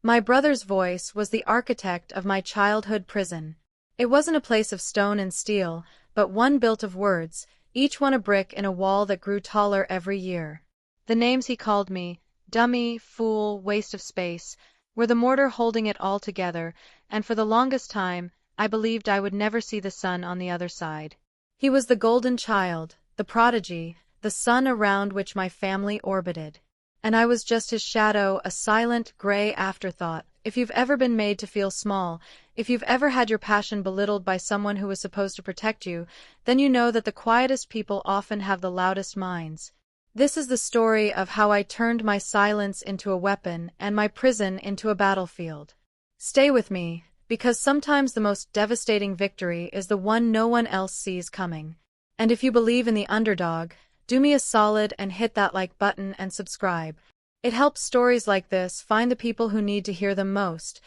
My brother's voice was the architect of my childhood prison. It wasn't a place of stone and steel, but one built of words, each one a brick in a wall that grew taller every year. The names he called me, dummy, fool, waste of space, were the mortar holding it all together, and for the longest time, I believed I would never see the sun on the other side. He was the golden child, the prodigy, the sun around which my family orbited. And I was just his shadow, a silent, gray afterthought. If you've ever been made to feel small, if you've ever had your passion belittled by someone who was supposed to protect you, then you know that the quietest people often have the loudest minds. This is the story of how I turned my silence into a weapon and my prison into a battlefield. Stay with me, because sometimes the most devastating victory is the one no one else sees coming. And if you believe in the underdog, do me a solid and hit that like button and subscribe. It helps stories like this find the people who need to hear them most.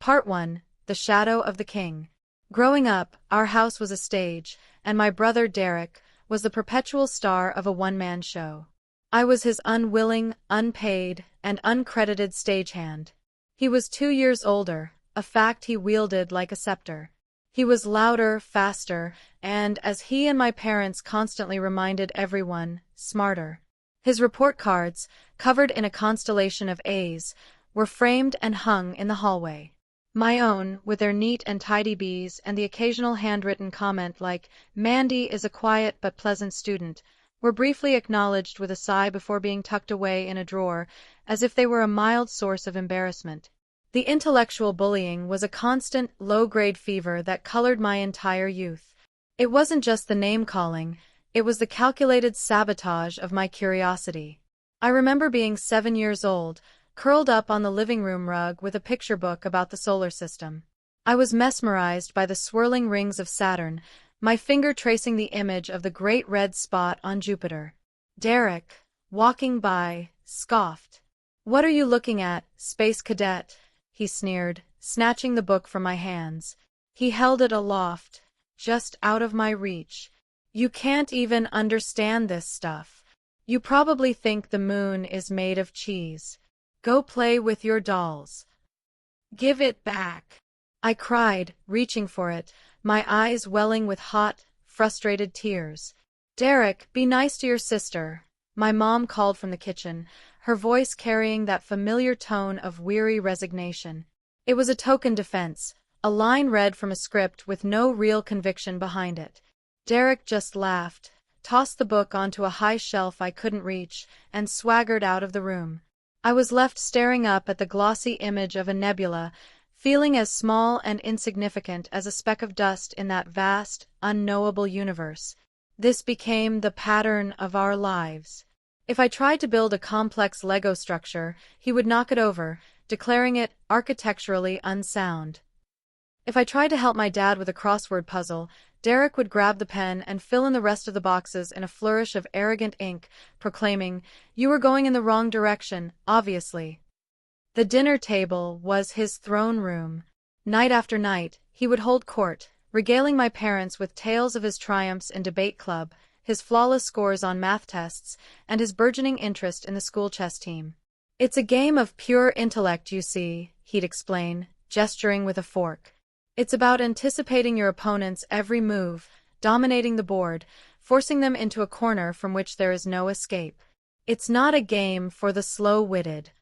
Part 1. The Shadow of the King. Growing up, our house was a stage, and my brother Derek was the perpetual star of a one-man show. I was his unwilling, unpaid, and uncredited stagehand. He was 2 years older, a fact he wielded like a scepter. He was louder, faster, and, as he and my parents constantly reminded everyone, smarter. His report cards, covered in a constellation of A's, were framed and hung in the hallway. My own, with their neat and tidy B's and the occasional handwritten comment like, "Mandy is a quiet but pleasant student," were briefly acknowledged with a sigh before being tucked away in a drawer, as if they were a mild source of embarrassment. The intellectual bullying was a constant, low-grade fever that colored my entire youth. It wasn't just the name-calling, it was the calculated sabotage of my curiosity. I remember being 7 years old, curled up on the living room rug with a picture book about the solar system. I was mesmerized by the swirling rings of Saturn, my finger tracing the image of the great red spot on Jupiter. Derek, walking by, scoffed. "What are you looking at, space cadet?" he sneered, snatching the book from my hands. He held it aloft, just out of my reach. "You can't even understand this stuff. You probably think the moon is made of cheese. Go play with your dolls." "Give it back," I cried, reaching for it, my eyes welling with hot, frustrated tears. "Derek, be nice to your sister," my mom called from the kitchen, her voice carrying that familiar tone of weary resignation. It was a token defense, a line read from a script with no real conviction behind it. Derek just laughed, tossed the book onto a high shelf I couldn't reach, and swaggered out of the room. I was left staring up at the glossy image of a nebula, feeling as small and insignificant as a speck of dust in that vast, unknowable universe. This became the pattern of our lives. If I tried to build a complex Lego structure, he would knock it over, declaring it architecturally unsound. If I tried to help my dad with a crossword puzzle, Derek would grab the pen and fill in the rest of the boxes in a flourish of arrogant ink, proclaiming, "You were going in the wrong direction, obviously." The dinner table was his throne room. Night after night, he would hold court, regaling my parents with tales of his triumphs in debate club, his flawless scores on math tests, and his burgeoning interest in the school chess team. "It's a game of pure intellect, you see," he'd explain, gesturing with a fork. "It's about anticipating your opponent's every move, dominating the board, forcing them into a corner from which there is no escape. It's not a game for the slow-witted."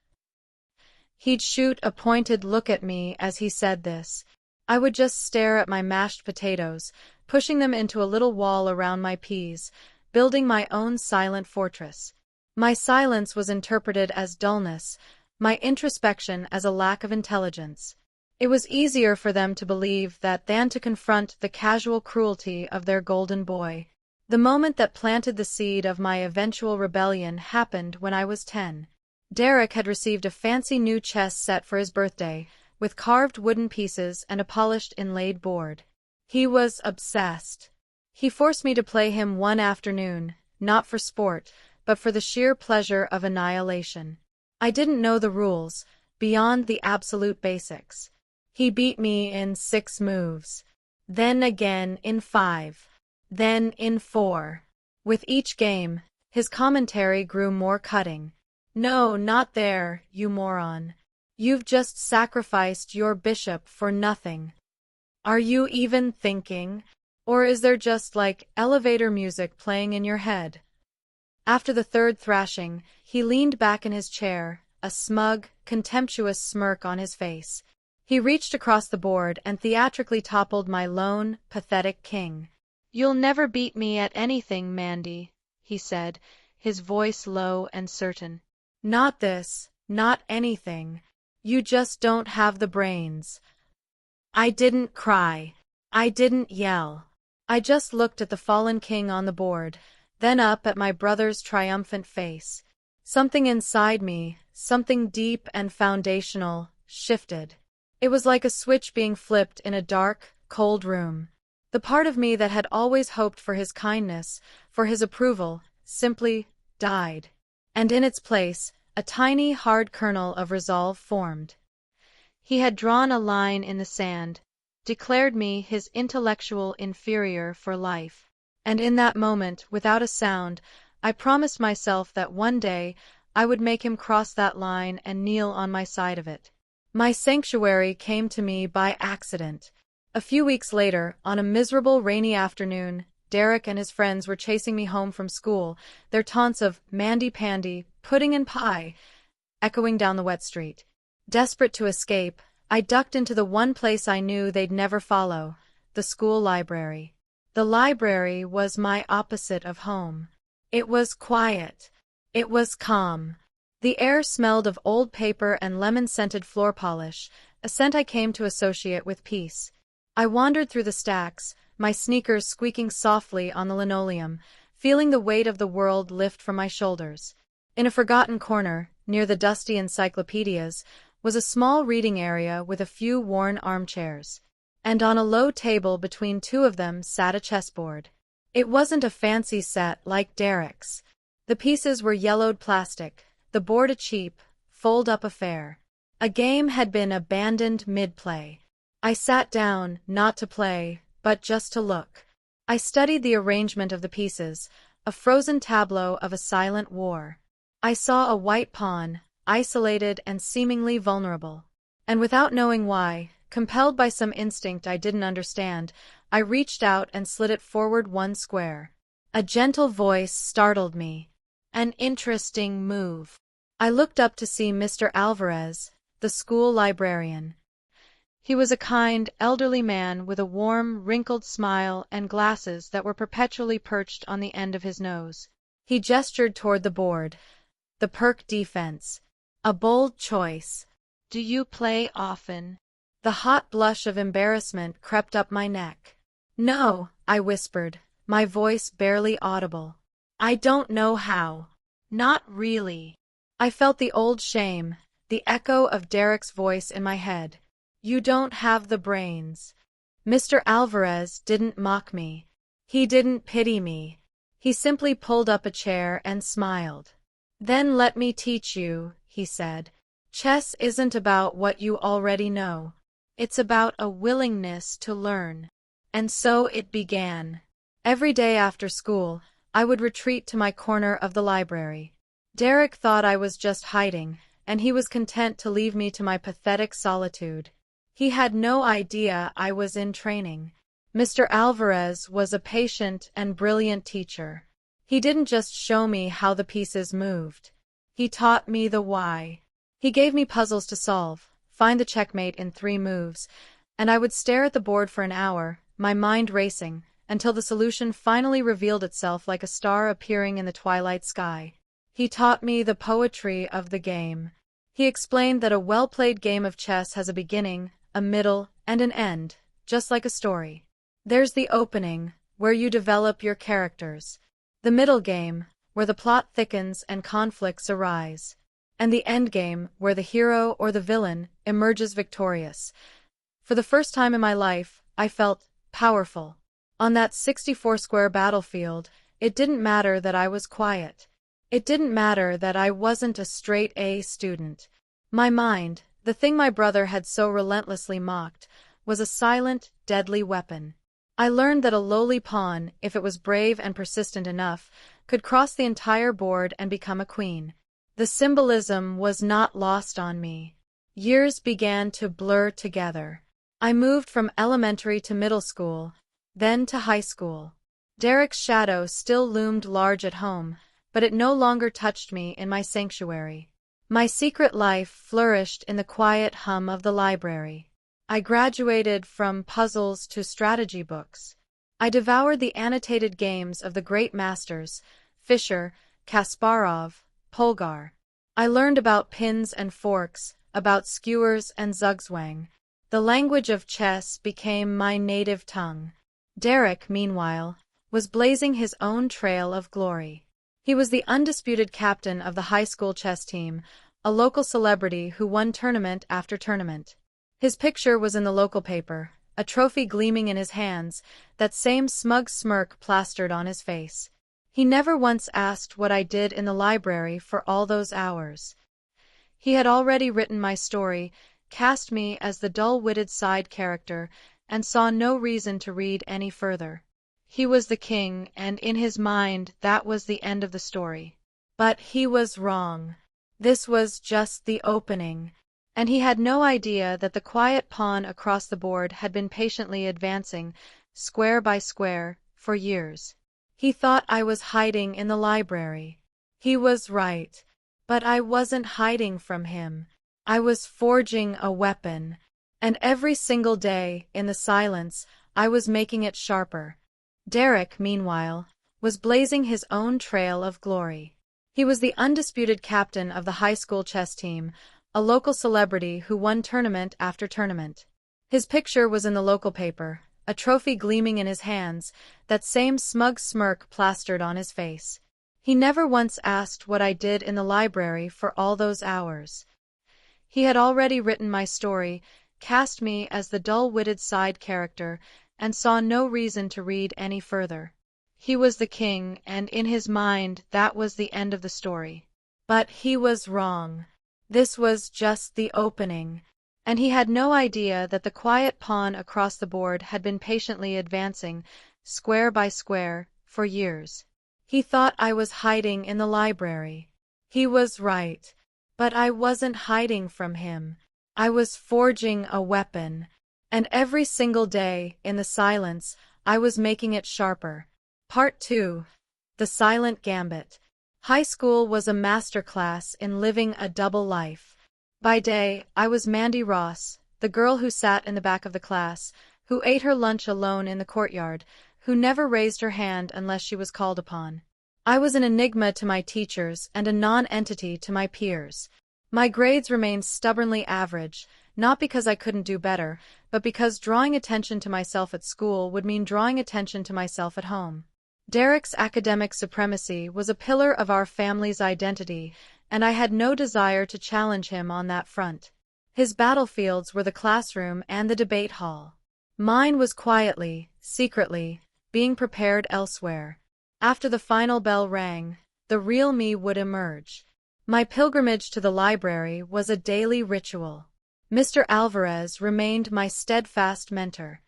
He'd shoot a pointed look at me as he said this. I would just stare at my mashed potatoes, pushing them into a little wall around my peas, building my own silent fortress. My silence was interpreted as dullness, my introspection as a lack of intelligence. It was easier for them to believe that than to confront the casual cruelty of their golden boy. The moment that planted the seed of my eventual rebellion happened when I was 10. Derek had received a fancy new chess set for his birthday, with carved wooden pieces and a polished inlaid board. He was obsessed. He forced me to play him one afternoon, not for sport, but for the sheer pleasure of annihilation. I didn't know the rules, beyond the absolute basics. He beat me in 6 moves, then again in 5, then in 4. With each game, his commentary grew more cutting. "No, not there, you moron. You've just sacrificed your bishop for nothing. Are you even thinking? Or is there just like elevator music playing in your head? After the third thrashing, he leaned back in his chair, a smug, contemptuous smirk on his face. He reached across the board and theatrically toppled my lone, pathetic king. "You'll never beat me at anything, Mandy," he said, his voice low and certain. "Not this, not anything. You just don't have the brains." I didn't cry. I didn't yell. I just looked at the fallen king on the board, then up at my brother's triumphant face. Something inside me, something deep and foundational, shifted. It was like a switch being flipped in a dark, cold room. The part of me that had always hoped for his kindness, for his approval, simply died. And in its place, a tiny, hard kernel of resolve formed. He had drawn a line in the sand, declared me his intellectual inferior for life. And in that moment, without a sound, I promised myself that one day I would make him cross that line and kneel on my side of it. My sanctuary came to me by accident. A few weeks later, on a miserable rainy afternoon, Derek and his friends were chasing me home from school, their taunts of mandy-pandy, pudding and pie, echoing down the wet street. Desperate to escape, I ducked into the one place I knew they'd never follow, the school library. The library was my opposite of home. It was quiet. It was calm. The air smelled of old paper and lemon-scented floor polish, a scent I came to associate with peace. I wandered through the stacks, my sneakers squeaking softly on the linoleum, feeling the weight of the world lift from my shoulders. In a forgotten corner, near the dusty encyclopedias, was a small reading area with a few worn armchairs. And on a low table between two of them sat a chessboard. It wasn't a fancy set like Derek's. The pieces were yellowed plastic, the board a cheap, fold-up affair. A game had been abandoned mid-play. I sat down, not to play, but just to look. I studied the arrangement of the pieces, a frozen tableau of a silent war. I saw a white pawn, isolated and seemingly vulnerable. And without knowing why, compelled by some instinct I didn't understand, I reached out and slid it forward one square. A gentle voice startled me. An interesting move. I looked up to see Mr. Alvarez, the school librarian. He was a kind, elderly man with a warm, wrinkled smile and glasses that were perpetually perched on the end of his nose. He gestured toward the board. The perk defense. A bold choice. "Do you play often?" The hot blush of embarrassment crept up my neck. "No," I whispered, my voice barely audible. "I don't know how." "Not really." I felt the old shame, the echo of Derek's voice in my head. "You don't have the brains." Mr. Alvarez didn't mock me. He didn't pity me. He simply pulled up a chair and smiled. "Then let me teach you," he said. "Chess isn't about what you already know. It's about a willingness to learn." And so it began. Every day after school, I would retreat to my corner of the library. Derek thought I was just hiding, and he was content to leave me to my pathetic solitude. He had no idea I was in training. Mr. Alvarez was a patient and brilliant teacher. He didn't just show me how the pieces moved. He taught me the why. He gave me puzzles to solve, find the checkmate in 3 moves, and I would stare at the board for an hour, my mind racing, until the solution finally revealed itself like a star appearing in the twilight sky. He taught me the poetry of the game. He explained that a well-played game of chess has a beginning, a middle, and an end, just like a story. There's the opening, where you develop your characters. The middle game, where the plot thickens and conflicts arise. And the endgame, where the hero or the villain emerges victorious. For the first time in my life, I felt powerful. On that 64-square battlefield, it didn't matter that I was quiet. It didn't matter that I wasn't a straight-A student. My mind, the thing my brother had so relentlessly mocked, was a silent, deadly weapon. I learned that a lowly pawn, if it was brave and persistent enough, could cross the entire board and become a queen. The symbolism was not lost on me. Years began to blur together. I moved from elementary to middle school, then to high school. Derek's shadow still loomed large at home, but it no longer touched me in my sanctuary. My secret life flourished in the quiet hum of the library. I graduated from puzzles to strategy books. I devoured the annotated games of the great masters, Fischer, Kasparov, Polgar. I learned about pins and forks, about skewers and zugzwang. The language of chess became my native tongue. Derek, meanwhile, was blazing his own trail of glory. He was the undisputed captain of the high school chess team, a local celebrity who won tournament after tournament. His picture was in the local paper, a trophy gleaming in his hands, that same smug smirk plastered on his face. He never once asked what I did in the library for all those hours. He had already written my story, cast me as the dull-witted side character, and saw no reason to read any further. He was the king, and in his mind that was the end of the story. But he was wrong. This was just the opening, and he had no idea that the quiet pawn across the board had been patiently advancing, square by square, for years. He thought I was hiding in the library. He was right. But I wasn't hiding from him. I was forging a weapon, and every single day, in the silence, I was making it sharper. Derek, meanwhile, was blazing his own trail of glory. He was the undisputed captain of the high school chess team, a local celebrity who won tournament after tournament. His picture was in the local paper, a trophy gleaming in his hands, that same smug smirk plastered on his face. He never once asked what I did in the library for all those hours. He had already written my story, cast me as the dull-witted side character, and saw no reason to read any further. He was the king, and in his mind that was the end of the story. But he was wrong. This was just the opening, and he had no idea that the quiet pawn across the board had been patiently advancing, square by square, for years. He thought I was hiding in the library. He was right. But I wasn't hiding from him. I was forging a weapon, and every single day, in the silence, I was making it sharper. Part 2. The Silent Gambit. High school was a masterclass in living a double life. By day, I was Mandy Ross, the girl who sat in the back of the class, who ate her lunch alone in the courtyard, who never raised her hand unless she was called upon. I was an enigma to my teachers and a non-entity to my peers. My grades remained stubbornly average, not because I couldn't do better, but because drawing attention to myself at school would mean drawing attention to myself at home. Derek's academic supremacy was a pillar of our family's identity, and I had no desire to challenge him on that front. His battlefields were the classroom and the debate hall. Mine was quietly, secretly, being prepared elsewhere. After the final bell rang, the real me would emerge. My pilgrimage to the library was a daily ritual. Mr. Alvarez remained my steadfast mentor.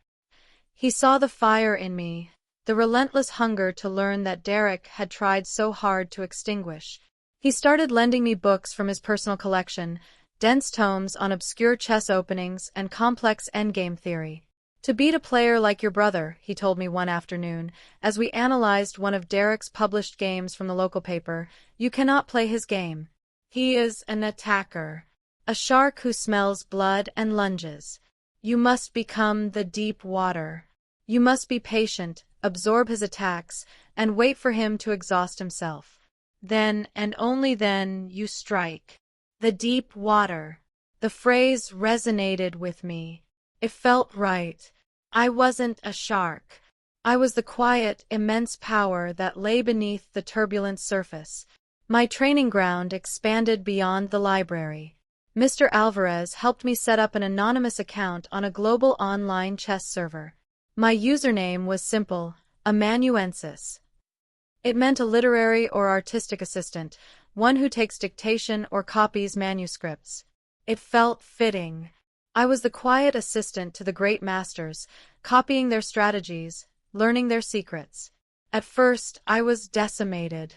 He saw the fire in me, the relentless hunger to learn that Derek had tried so hard to extinguish. He started lending me books from his personal collection, dense tomes on obscure chess openings and complex endgame theory. "To beat a player like your brother," he told me one afternoon, as we analyzed one of Derek's published games from the local paper, "you cannot play his game. He is an attacker, a shark who smells blood and lunges. You must become the deep water. You must be patient, absorb his attacks, and wait for him to exhaust himself. Then, and only then, you strike. The deep water." The phrase resonated with me. It felt right. I wasn't a shark. I was the quiet, immense power that lay beneath the turbulent surface. My training ground expanded beyond the library. Mr. Alvarez helped me set up an anonymous account on a global online chess server. My username was simple, amanuensis. It meant a literary or artistic assistant, one who takes dictation or copies manuscripts. It felt fitting. I was the quiet assistant to the great masters, copying their strategies, learning their secrets. At first, I was decimated.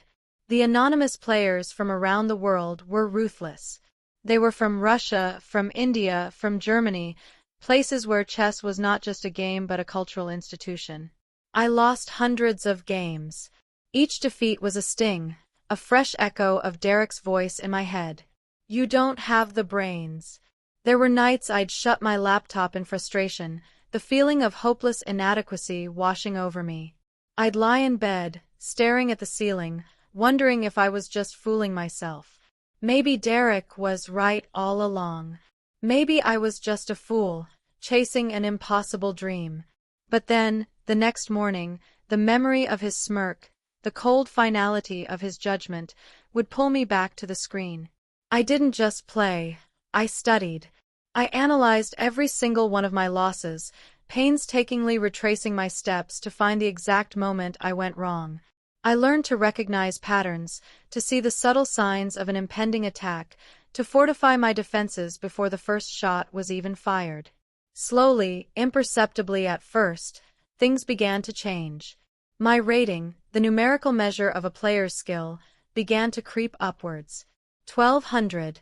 The anonymous players from around the world were ruthless. They were from Russia, from India, from Germany, places where chess was not just a game but a cultural institution. I lost hundreds of games. Each defeat was a sting, a fresh echo of Derek's voice in my head. You don't have the brains. There were nights I'd shut my laptop in frustration, the feeling of hopeless inadequacy washing over me. I'd lie in bed, staring at the ceiling, wondering if I was just fooling myself. Maybe Derek was right all along. Maybe I was just a fool, chasing an impossible dream. But then, the next morning, the memory of his smirk, the cold finality of his judgment, would pull me back to the screen. I didn't just play, I studied. I analyzed every single one of my losses, painstakingly retracing my steps to find the exact moment I went wrong. I learned to recognize patterns, to see the subtle signs of an impending attack, to fortify my defenses before the first shot was even fired. Slowly, imperceptibly at first, things began to change. My rating, the numerical measure of a player's skill, began to creep upwards. 1200,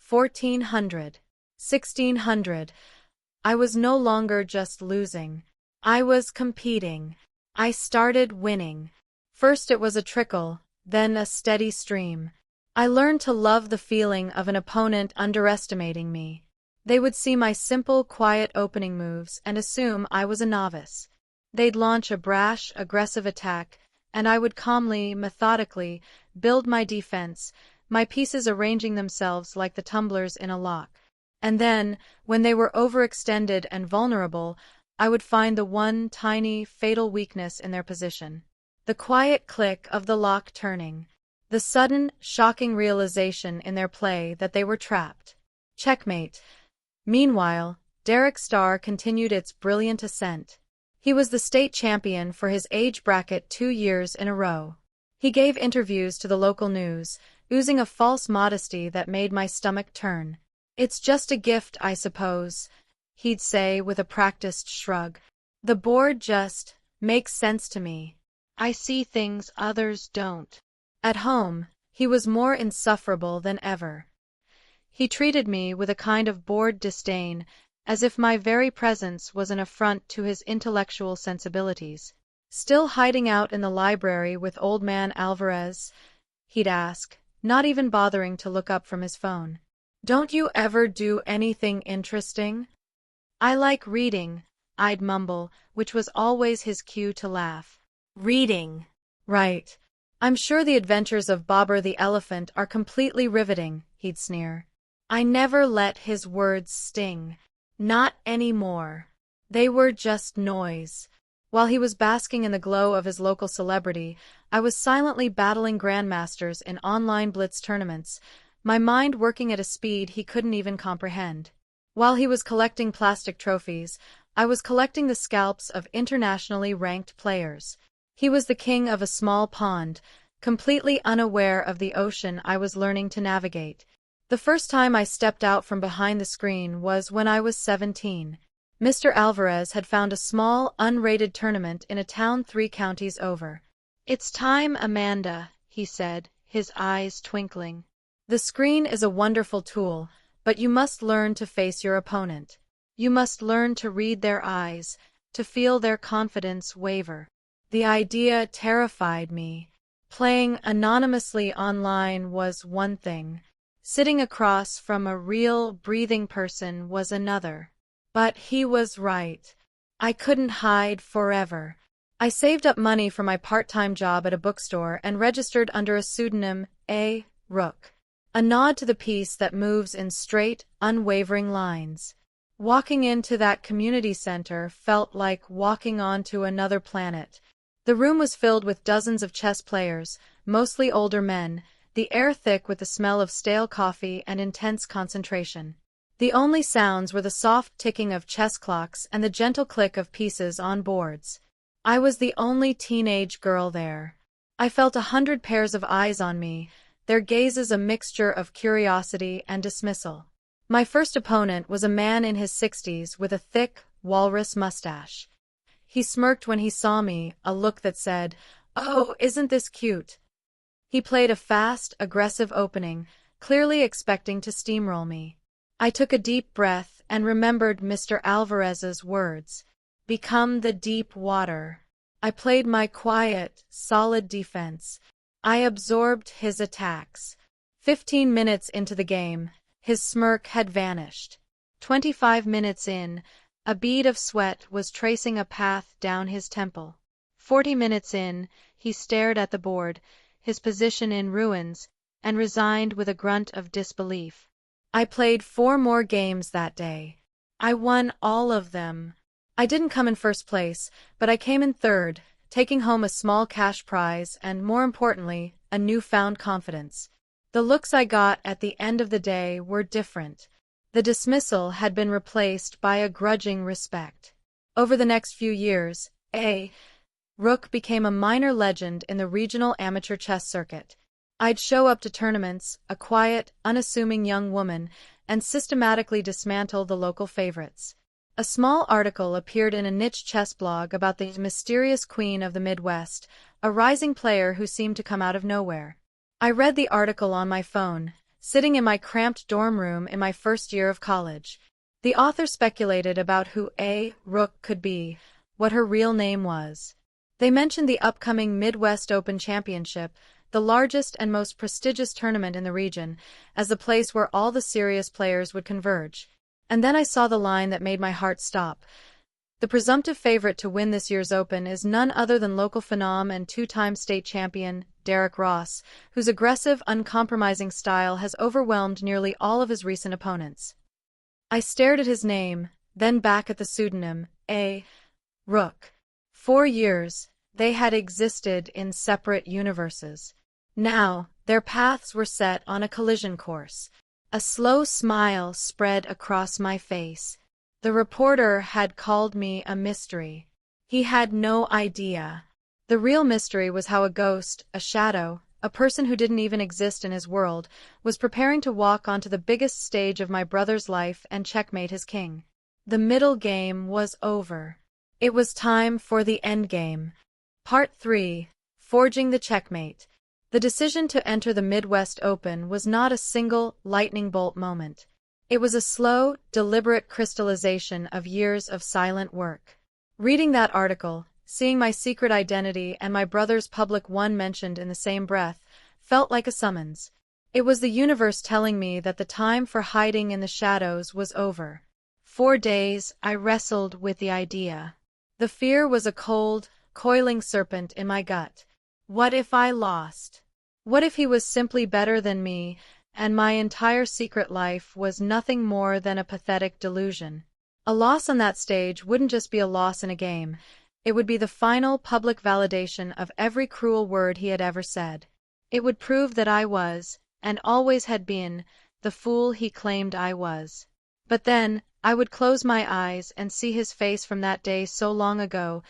1400, 1600. I was no longer just losing. I was competing. I started winning. First it was a trickle, then a steady stream. I learned to love the feeling of an opponent underestimating me. They would see my simple, quiet opening moves and assume I was a novice. They'd launch a brash, aggressive attack, and I would calmly, methodically, build my defense, my pieces arranging themselves like the tumblers in a lock. And then, when they were overextended and vulnerable, I would find the one tiny, fatal weakness in their position. The quiet click of the lock turning. The sudden, shocking realization in their play that they were trapped. Checkmate. Meanwhile, Derek's star continued its brilliant ascent. He was the state champion for his age bracket 2 years in a row. He gave interviews to the local news, oozing a false modesty that made my stomach turn. It's just a gift, I suppose, he'd say with a practiced shrug. The board just makes sense to me. I see things others don't. At home, he was more insufferable than ever. He treated me with a kind of bored disdain, as if my very presence was an affront to his intellectual sensibilities. Still hiding out in the library with old man Alvarez? He'd ask, not even bothering to look up from his phone. Don't you ever do anything interesting? I like reading, I'd mumble, which was always his cue to laugh. Reading. Right. I'm sure the adventures of Bobber the elephant are completely riveting, he'd sneer. I never let his words sting. Not anymore. They were just noise. While he was basking in the glow of his local celebrity, I was silently battling grandmasters in online blitz tournaments, my mind working at a speed he couldn't even comprehend. While he was collecting plastic trophies, I was collecting the scalps of internationally ranked players. He was the king of a small pond, completely unaware of the ocean I was learning to navigate. The first time I stepped out from behind the screen was when I was 17. Mr. Alvarez had found a small, unrated tournament in a town 3 counties over. It's time, Amanda, he said, his eyes twinkling. The screen is a wonderful tool, but you must learn to face your opponent. You must learn to read their eyes, to feel their confidence waver. The idea terrified me. Playing anonymously online was one thing. Sitting across from a real, breathing person was another. But he was right. I couldn't hide forever. I saved up money for my part-time job at a bookstore and registered under a pseudonym, A. Rook. A nod to the peace that moves in straight, unwavering lines. Walking into that community center felt like walking onto another planet. The room was filled with dozens of chess players, mostly older men, the air thick with the smell of stale coffee and intense concentration. The only sounds were the soft ticking of chess clocks and the gentle click of pieces on boards. I was the only teenage girl there. I felt 100 pairs of eyes on me, their gazes a mixture of curiosity and dismissal. My first opponent was a man in his 60s with a thick, walrus mustache. He smirked when he saw me, a look that said, "Oh, isn't this cute?" He played a fast, aggressive opening, clearly expecting to steamroll me. I took a deep breath and remembered Mr. Alvarez's words. Become the deep water. I played my quiet, solid defense. I absorbed his attacks. 15 minutes into the game, his smirk had vanished. 25 minutes in, a bead of sweat was tracing a path down his temple. 40 minutes in, he stared at the board, his position in ruins, and resigned with a grunt of disbelief. I played 4 more games that day. I won all of them. I didn't come in first place, but I came in third, taking home a small cash prize and, more importantly, a newfound confidence. The looks I got at the end of the day were different. The dismissal had been replaced by a grudging respect. Over the next few years, Rook became a minor legend in the regional amateur chess circuit. I'd show up to tournaments, a quiet, unassuming young woman, and systematically dismantle the local favorites. A small article appeared in a niche chess blog about the mysterious queen of the Midwest, a rising player who seemed to come out of nowhere. I read the article on my phone, sitting in my cramped dorm room in my first year of college. The author speculated about who Rook could be, what her real name was. They mentioned the upcoming Midwest Open Championship, the largest and most prestigious tournament in the region, as the place where all the serious players would converge. And then I saw the line that made my heart stop. The presumptive favorite to win this year's Open is none other than local phenom and 2-time state champion, Derek Ross, whose aggressive, uncompromising style has overwhelmed nearly all of his recent opponents. I stared at his name, then back at the pseudonym, Rook. 4 years, they had existed in separate universes. Now, their paths were set on a collision course. A slow smile spread across my face. The reporter had called me a mystery. He had no idea. The real mystery was how a ghost, a shadow, a person who didn't even exist in his world, was preparing to walk onto the biggest stage of my brother's life and checkmate his king. The middle game was over. It was time for the endgame. Part 3. Forging the Checkmate. The decision to enter the Midwest Open was not a single, lightning bolt moment. It was a slow, deliberate crystallization of years of silent work. Reading that article, seeing my secret identity and my brother's public one mentioned in the same breath, felt like a summons. It was the universe telling me that the time for hiding in the shadows was over. 4 days, I wrestled with the idea. The fear was a cold, coiling serpent in my gut. What if I lost? What if he was simply better than me, and my entire secret life was nothing more than a pathetic delusion? A loss on that stage wouldn't just be a loss in a game. It would be the final public validation of every cruel word he had ever said. It would prove that I was, and always had been, the fool he claimed I was. But then, I would close my eyes and see his face from that day so long ago,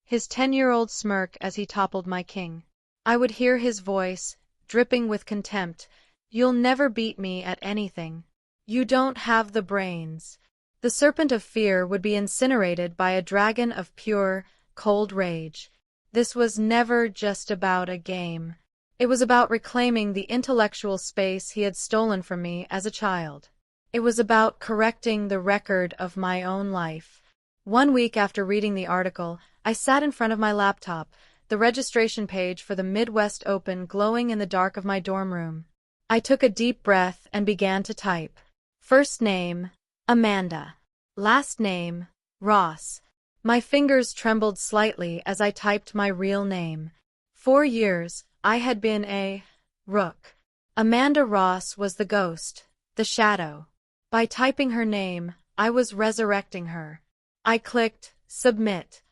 his 10-year-old smirk as he toppled my king. I would hear his voice, dripping with contempt. You'll never beat me at anything. You don't have the brains. The serpent of fear would be incinerated by a dragon of pure, cold rage. This was never just about a game. It was about reclaiming the intellectual space he had stolen from me as a child. It was about correcting the record of my own life. 1 week after reading the article, I sat in front of my laptop, the registration page for the Midwest Open glowing in the dark of my dorm room. I took a deep breath and began to type. First name, Amanda. Last name, Ross. My fingers trembled slightly as I typed my real name. 4 years, I had been a Rook. Amanda Ross was the ghost, the shadow. By typing her name, I was resurrecting her. I clicked Submit.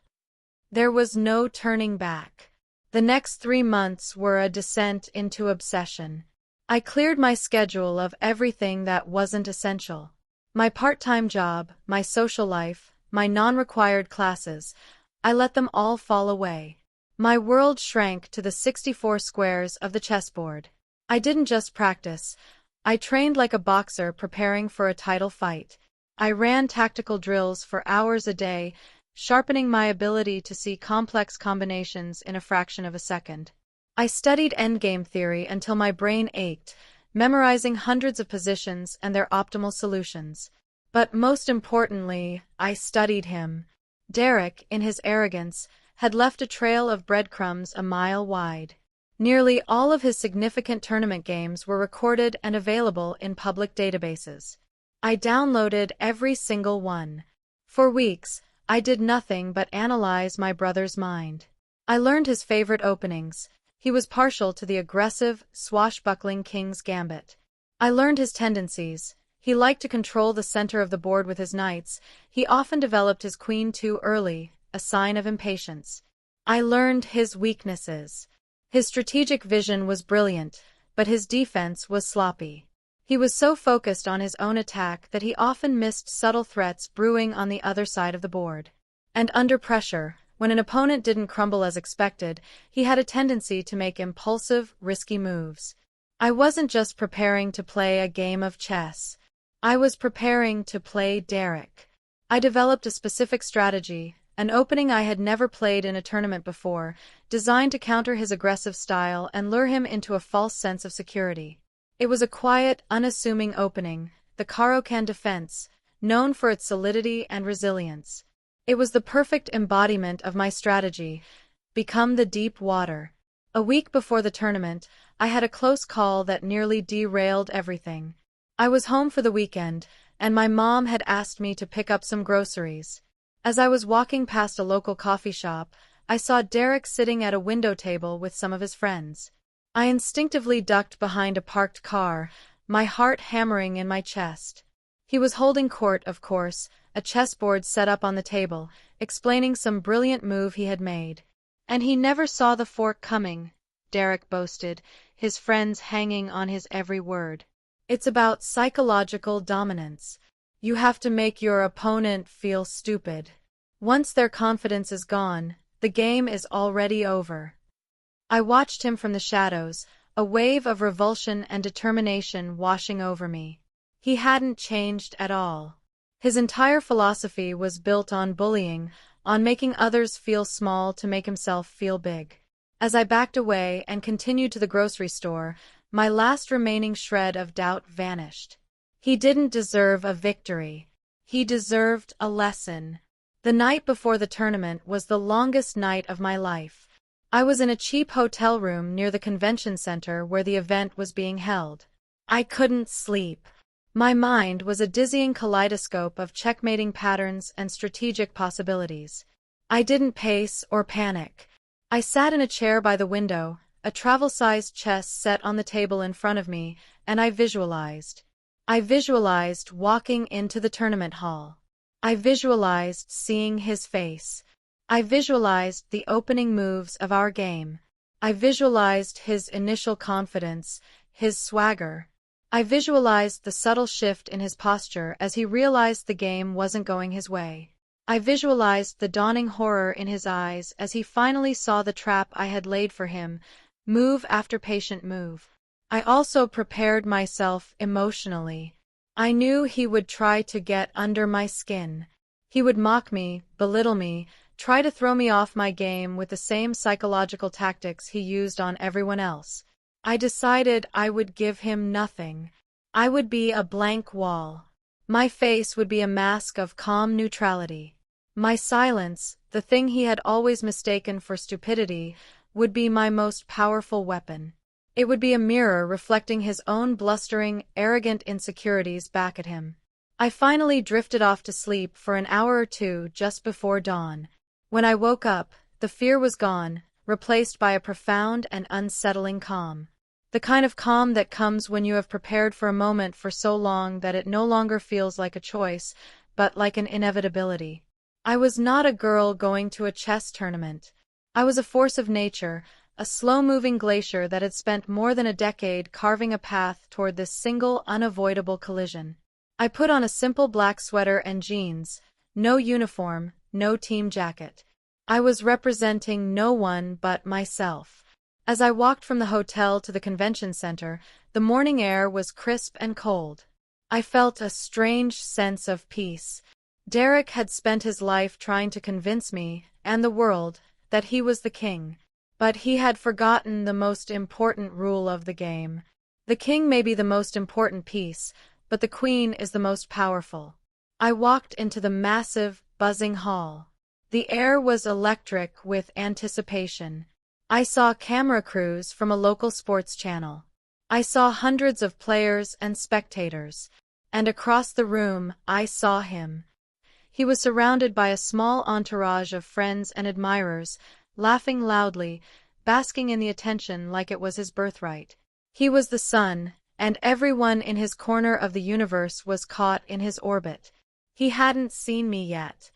There was no turning back. The next 3 months were a descent into obsession. I cleared my schedule of everything that wasn't essential. My part-time job, my social life, my non-required classes, I let them all fall away. My world shrank to the 64 squares of the chessboard. I didn't just practice. I trained like a boxer preparing for a title fight. I ran tactical drills for hours a day, sharpening my ability to see complex combinations in a fraction of a second. I studied endgame theory until my brain ached, memorizing hundreds of positions and their optimal solutions. But most importantly, I studied him. Derek, in his arrogance, had left a trail of breadcrumbs a mile wide. Nearly all of his significant tournament games were recorded and available in public databases. I downloaded every single one. For weeks, I did nothing but analyze my brother's mind. I learned his favorite openings. He was partial to the aggressive, swashbuckling king's gambit. I learned his tendencies. He liked to control the center of the board with his knights. He often developed his queen too early, a sign of impatience. I learned his weaknesses. His strategic vision was brilliant, but his defense was sloppy. He was so focused on his own attack that he often missed subtle threats brewing on the other side of the board. And under pressure, when an opponent didn't crumble as expected, he had a tendency to make impulsive, risky moves. I wasn't just preparing to play a game of chess. I was preparing to play Derek. I developed a specific strategy, an opening I had never played in a tournament before, designed to counter his aggressive style and lure him into a false sense of security. It was a quiet, unassuming opening, the Caro-Kann defense, known for its solidity and resilience. It was the perfect embodiment of my strategy, become the deep water. A week before the tournament, I had a close call that nearly derailed everything. I was home for the weekend, and my mom had asked me to pick up some groceries. As I was walking past a local coffee shop, I saw Derek sitting at a window table with some of his friends. I instinctively ducked behind a parked car, my heart hammering in my chest. He was holding court, of course, a chessboard set up on the table, explaining some brilliant move he had made. And he never saw the fork coming, Derek boasted, his friends hanging on his every word. It's about psychological dominance. You have to make your opponent feel stupid. Once their confidence is gone, the game is already over. I watched him from the shadows, a wave of revulsion and determination washing over me. He hadn't changed at all. His entire philosophy was built on bullying, on making others feel small to make himself feel big. As I backed away and continued to the grocery store, my last remaining shred of doubt vanished. He didn't deserve a victory. He deserved a lesson. The night before the tournament was the longest night of my life. I was in a cheap hotel room near the convention center where the event was being held. I couldn't sleep. My mind was a dizzying kaleidoscope of checkmating patterns and strategic possibilities. I didn't pace or panic. I sat in a chair by the window, a travel-sized chess set on the table in front of me, and I visualized. I visualized walking into the tournament hall. I visualized seeing his face. I visualized the opening moves of our game. I visualized his initial confidence, his swagger. I visualized the subtle shift in his posture as he realized the game wasn't going his way. I visualized the dawning horror in his eyes as he finally saw the trap I had laid for him, move after patient move. I also prepared myself emotionally. I knew he would try to get under my skin. He would mock me, belittle me, try to throw me off my game with the same psychological tactics he used on everyone else. I decided I would give him nothing. I would be a blank wall. My face would be a mask of calm neutrality. My silence, the thing he had always mistaken for stupidity, would be my most powerful weapon. It would be a mirror reflecting his own blustering, arrogant insecurities back at him. I finally drifted off to sleep for an hour or two just before dawn. When I woke up, the fear was gone, replaced by a profound and unsettling calm. The kind of calm that comes when you have prepared for a moment for so long that it no longer feels like a choice, but like an inevitability. I was not a girl going to a chess tournament. I was a force of nature, a slow-moving glacier that had spent more than a decade carving a path toward this single, unavoidable collision. I put on a simple black sweater and jeans, no uniform, no team jacket. I was representing no one but myself. As I walked from the hotel to the convention center, the morning air was crisp and cold. I felt a strange sense of peace. Derek had spent his life trying to convince me, and the world, that he was the king. But he had forgotten the most important rule of the game. The king may be the most important piece, but the queen is the most powerful. I walked into the massive, buzzing hall. The air was electric with anticipation. I saw camera crews from a local sports channel. I saw hundreds of players and spectators. And across the room, I saw him. He was surrounded by a small entourage of friends and admirers, laughing loudly, basking in the attention like it was his birthright. He was the sun, and everyone in his corner of the universe was caught in his orbit. He hadn't seen me yet.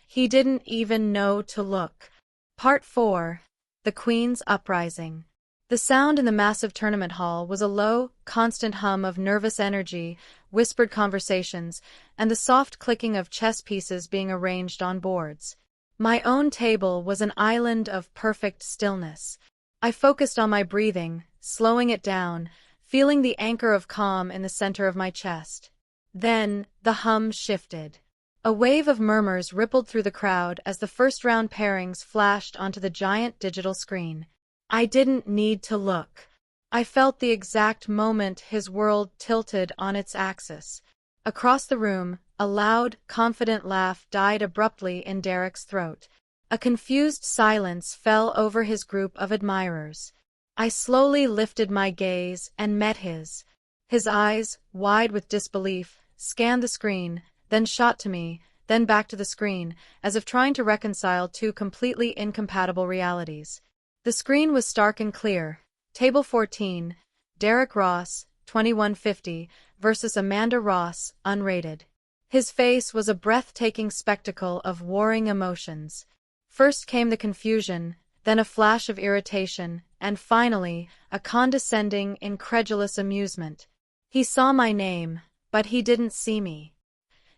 He didn't even know to look. Part 4. The Queen's Uprising. The sound in the massive tournament hall was a low, constant hum of nervous energy, whispered conversations, and the soft clicking of chess pieces being arranged on boards. My own table was an island of perfect stillness. I focused on my breathing, slowing it down, feeling the anchor of calm in the center of my chest. Then, the hum shifted. A wave of murmurs rippled through the crowd as the first-round pairings flashed onto the giant digital screen. I didn't need to look. I felt the exact moment his world tilted on its axis. Across the room, a loud, confident laugh died abruptly in Derek's throat. A confused silence fell over his group of admirers. I slowly lifted my gaze and met his. His eyes, wide with disbelief, scanned the screen, then shot to me, then back to the screen, as if trying to reconcile two completely incompatible realities. The screen was stark and clear. Table 14, Derek Ross, 2150, versus Amanda Ross, unrated. His face was a breathtaking spectacle of warring emotions. First came the confusion, then a flash of irritation, and finally, a condescending, incredulous amusement. He saw my name, but he didn't see me.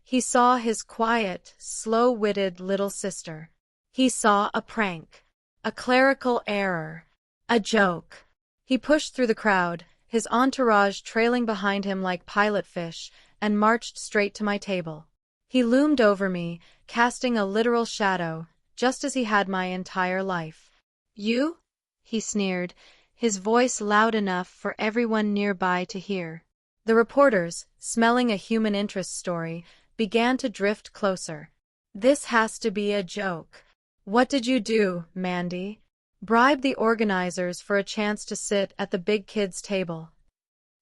He saw his quiet, slow-witted little sister. He saw a prank, a clerical error, a joke. He pushed through the crowd, his entourage trailing behind him like pilot fish, and marched straight to my table. He loomed over me, casting a literal shadow, just as he had my entire life. "You?" he sneered, his voice loud enough for everyone nearby to hear. The reporters, smelling a human interest story, began to drift closer. "This has to be a joke. What did you do, Mandy? Bribe the organizers for a chance to sit at the big kids' table?"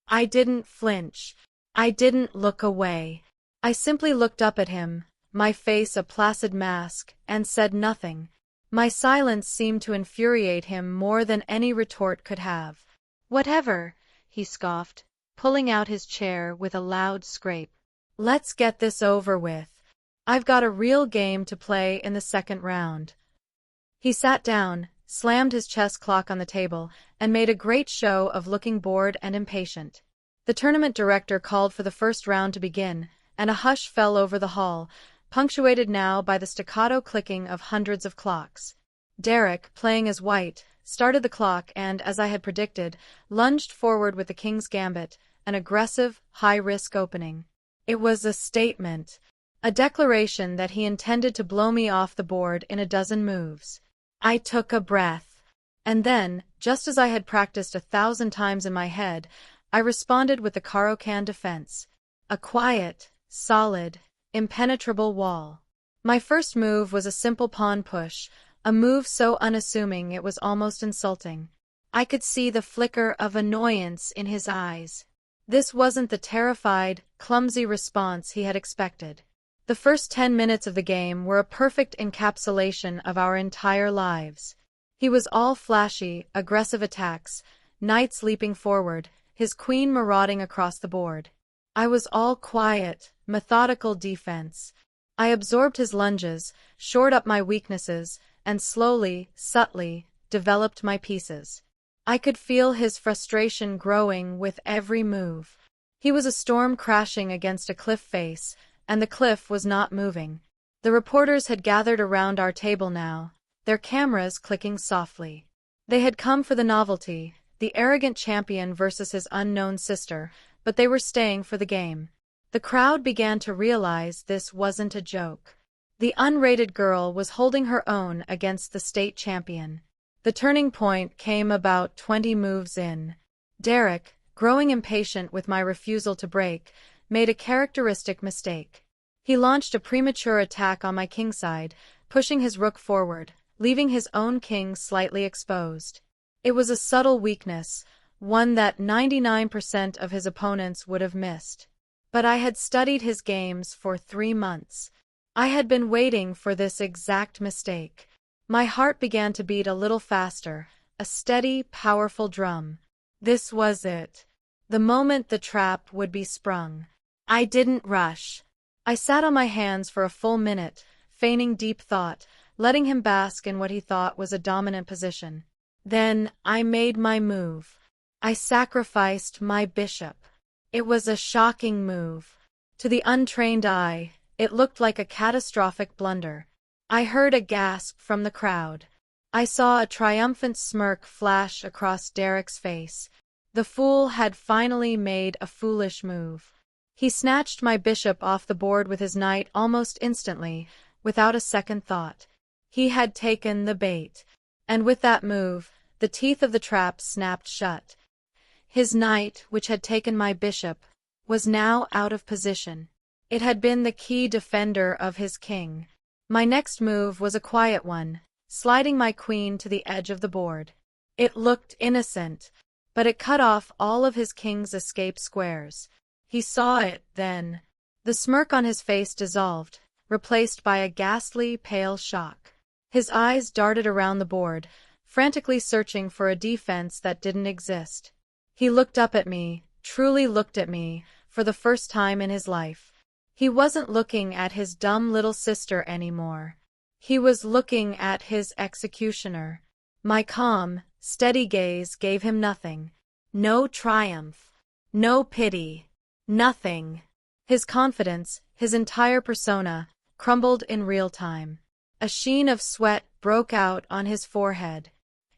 I didn't flinch. I didn't look away. I simply looked up at him, my face a placid mask, and said nothing. My silence seemed to infuriate him more than any retort could have. "Whatever," he scoffed, pulling out his chair with a loud scrape. "Let's get this over with. I've got a real game to play in the second round." He sat down, slammed his chess clock on the table, and made a great show of looking bored and impatient. The tournament director called for the first round to begin, and a hush fell over the hall, punctuated now by the staccato clicking of hundreds of clocks. Derek, playing as white, started the clock and, as I had predicted, lunged forward with the king's gambit, an aggressive, high-risk opening. It was a statement, a declaration that he intended to blow me off the board in a dozen moves. I took a breath. And then, just as I had practiced 1,000 times in my head, I responded with the Caro-Can defense. A quiet, solid, impenetrable wall. My first move was a simple pawn push, a move so unassuming it was almost insulting. I could see the flicker of annoyance in his eyes. This wasn't the terrified, clumsy response he had expected. The first 10 minutes of the game were a perfect encapsulation of our entire lives. He was all flashy, aggressive attacks, knights leaping forward, his queen marauding across the board. I was all quiet, methodical defense. I absorbed his lunges, shored up my weaknesses, and slowly, subtly, developed my pieces. I could feel his frustration growing with every move. He was a storm crashing against a cliff face, and the cliff was not moving. The reporters had gathered around our table now, their cameras clicking softly. They had come for the novelty, the arrogant champion versus his unknown sister, but they were staying for the game. The crowd began to realize this wasn't a joke. The unrated girl was holding her own against the state champion. The turning point came about 20 moves in. Derek, growing impatient with my refusal to break, made a characteristic mistake. He launched a premature attack on my kingside, pushing his rook forward, leaving his own king slightly exposed. It was a subtle weakness, one that 99% of his opponents would have missed. But I had studied his games for 3 months. I had been waiting for this exact mistake. My heart began to beat a little faster, a steady, powerful drum. This was it. The moment the trap would be sprung. I didn't rush. I sat on my hands for a full minute, feigning deep thought, letting him bask in what he thought was a dominant position. Then I made my move. I sacrificed my bishop. It was a shocking move. To the untrained eye, it looked like a catastrophic blunder. I heard a gasp from the crowd. I saw a triumphant smirk flash across Derek's face. The fool had finally made a foolish move. He snatched my bishop off the board with his knight almost instantly, without a second thought. He had taken the bait. And with that move, the teeth of the trap snapped shut. His knight, which had taken my bishop, was now out of position. It had been the key defender of his king. My next move was a quiet one, sliding my queen to the edge of the board. It looked innocent, but it cut off all of his king's escape squares. He saw it then. The smirk on his face dissolved, replaced by a ghastly, pale shock. His eyes darted around the board, frantically searching for a defense that didn't exist. He looked up at me, truly looked at me, for the first time in his life. He wasn't looking at his dumb little sister anymore. He was looking at his executioner. My calm, steady gaze gave him nothing. No triumph. No pity. Nothing. His confidence, his entire persona, crumbled in real time. A sheen of sweat broke out on his forehead.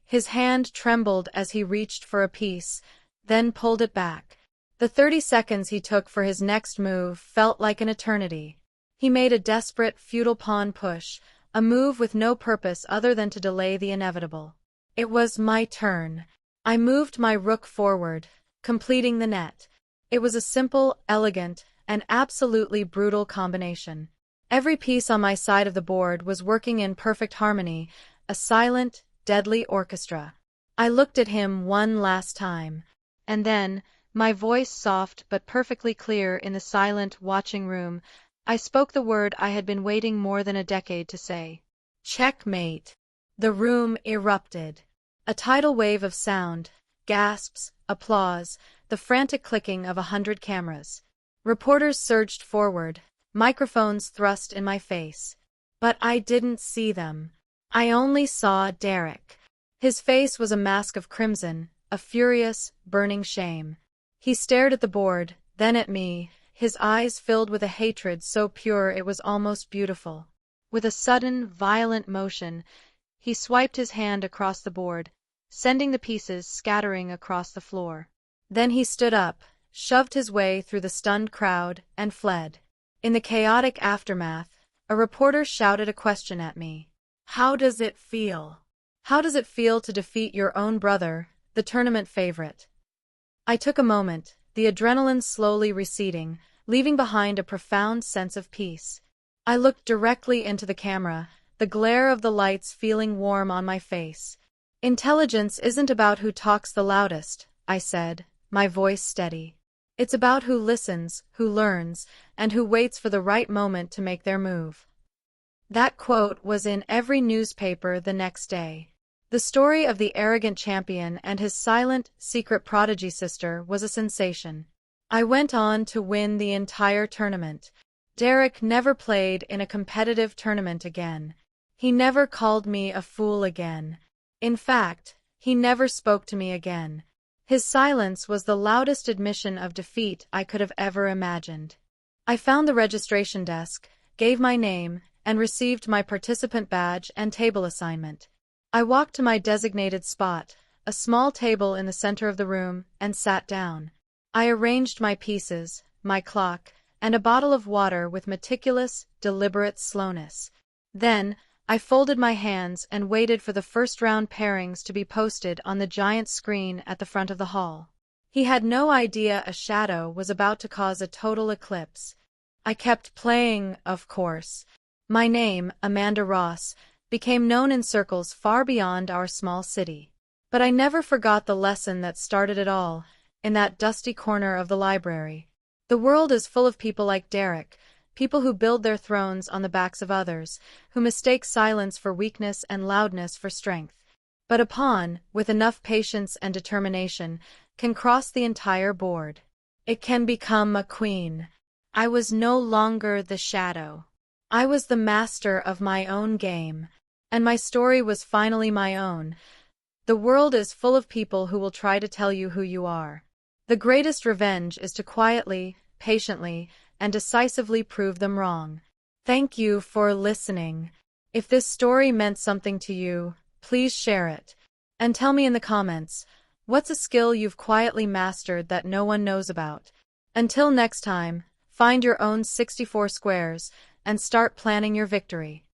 His hand trembled as he reached for a piece, then pulled it back. The 30 seconds he took for his next move felt like an eternity. He made a desperate, futile pawn push, a move with no purpose other than to delay the inevitable. It was my turn. I moved my rook forward, completing the net. It was a simple, elegant, and absolutely brutal combination. Every piece on my side of the board was working in perfect harmony, a silent, deadly orchestra. I looked at him one last time. And then, my voice soft but perfectly clear in the silent, watching room, I spoke the word I had been waiting more than a decade to say. Checkmate. The room erupted. A tidal wave of sound, gasps, applause, the frantic clicking of 100 cameras. Reporters surged forward, microphones thrust in my face. But I didn't see them. I only saw Derek. His face was a mask of crimson, a furious, burning shame. He stared at the board, then at me, his eyes filled with a hatred so pure it was almost beautiful. With a sudden, violent motion, he swiped his hand across the board, sending the pieces scattering across the floor. Then he stood up, shoved his way through the stunned crowd, and fled. In the chaotic aftermath, a reporter shouted a question at me. How does it feel? How does it feel to defeat your own brother, the tournament favorite? I took a moment, the adrenaline slowly receding, leaving behind a profound sense of peace. I looked directly into the camera, the glare of the lights feeling warm on my face. Intelligence isn't about who talks the loudest, I said, my voice steady. It's about who listens, who learns, and who waits for the right moment to make their move. That quote was in every newspaper the next day. The story of the arrogant champion and his silent, secret prodigy sister was a sensation. I went on to win the entire tournament. Derek never played in a competitive tournament again. He never called me a fool again. In fact, he never spoke to me again. His silence was the loudest admission of defeat I could have ever imagined. I found the registration desk, gave my name, and received my participant badge and table assignment. I walked to my designated spot, a small table in the center of the room, and sat down. I arranged my pieces, my clock, and a bottle of water with meticulous, deliberate slowness. Then, I folded my hands and waited for the first-round pairings to be posted on the giant screen at the front of the hall. He had no idea a shadow was about to cause a total eclipse. I kept playing, of course. My name, Amanda Ross, became known in circles far beyond our small city. But I never forgot the lesson that started it all, in that dusty corner of the library. The world is full of people like Derek, people who build their thrones on the backs of others, who mistake silence for weakness and loudness for strength. But a pawn, with enough patience and determination, can cross the entire board. It can become a queen. I was no longer the shadow. I was the master of my own game, and my story was finally my own. The world is full of people who will try to tell you who you are. The greatest revenge is to quietly, patiently, and decisively prove them wrong. Thank you for listening. If this story meant something to you, please share it. And tell me in the comments, what's a skill you've quietly mastered that no one knows about? Until next time, find your own 64 squares and start planning your victory.